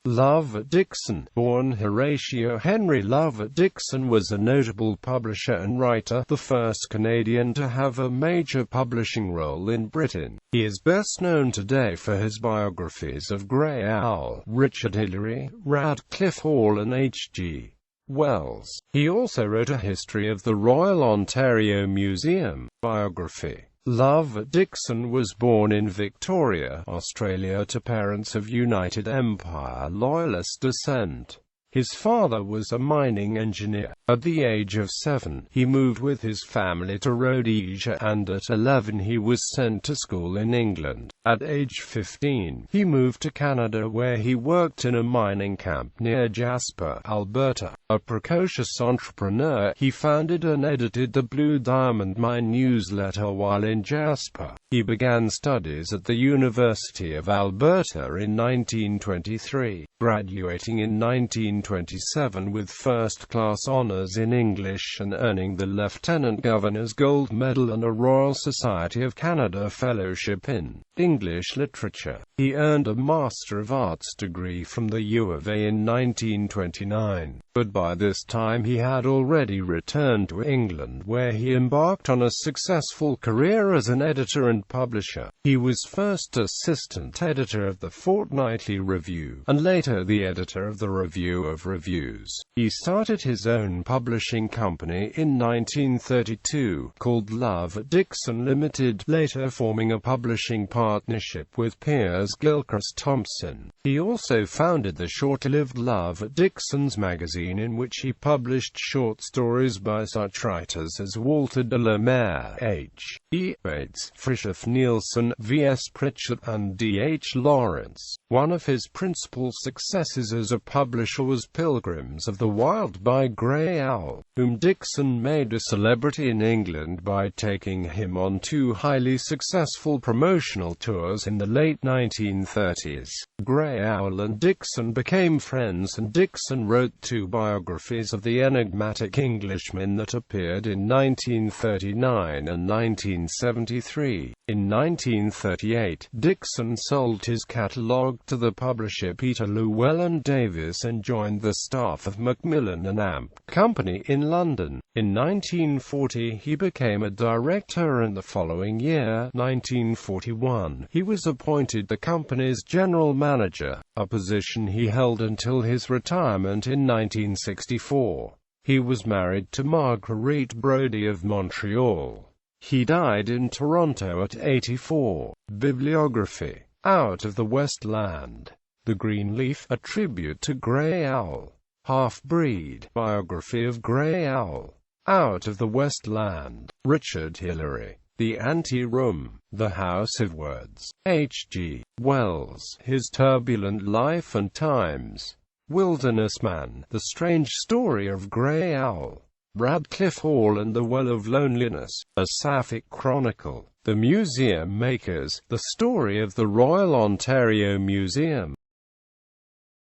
Lovat Dickson, born Horatio Henry Lovat Dickson, was a notable publisher and writer, the first Canadian to have a major publishing role in Britain. He is best known today for his biographies of Grey Owl, Richard Hillary, Radclyffe Hall and H.G.Wells. He also wrote a history of the Royal Ontario Museum biography. Lovat Dickson was born in Victoria, Australia to parents of United Empire Loyalist descent. His father was a mining engineer. At the age of 7, he moved with his family to Rhodesia, and at 11 he was sent to school in England. At age 15, he moved to Canada where he worked in a mining camp near Jasper, Alberta. A precocious entrepreneur, he founded and edited the Blue Diamond Mine newsletter while in Jasper. He began studies at the University of Alberta in 1923, graduating in 1927 with first-class honors in English and earning the Lieutenant Governor's Gold Medal and a Royal Society of Canada Fellowship in English Literature. He earned a Master of Arts degree from the U of A in 1929, but by this time he had already returned to England, where he embarked on a successful career as an editor and publisher. He was first assistant editor of the Fortnightly Review, and later the editor of the Review of Reviews. He started his own publishing company in 1932, called Lovat Dickson Limited, later forming a publishing partnership with Piers Gilchrist Thompson. He also founded the short-lived Lovat Dickson's magazine, in which he published short stories by such writers as Walter de la Mare, H. E. Bates, Frithjof Nielsen, V. S. Pritchard, and D. H. Lawrence. One of his principal successes as a publisher was Pilgrims of the Wild by Grey Owl, whom Dickson made a celebrity in England by taking him on 2 highly successful promotional tours in the late 1930s. Grey Owl and Dickson became friends, and Dickson wrote 2 biographies of the enigmatic Englishman that appeared in 1939 and 1973. In 1938, Dickson sold his catalogue to the publisher Peter Llewellyn Davies and joined the staff of Macmillan and Amp Company in London. In 1940, he became a director, and the following year, 1941, he was appointed the company's general manager, a position he held until his retirement in 1964. He was married to Marguerite Brodie of Montreal. He died in Toronto at 84. Bibliography. Out of the West Land. The Green Leaf, a tribute to Grey Owl. Half-Breed, biography of Grey Owl. Out of the West Land. Richard Hillary. The Ante-Room. The House of Words. H.G. Wells. His Turbulent Life and Times. Wilderness Man. The Strange Story of Grey Owl. Radclyffe Hall and the Well of Loneliness. A Sapphic Chronicle. The Museum Makers. The Story of the Royal Ontario Museum.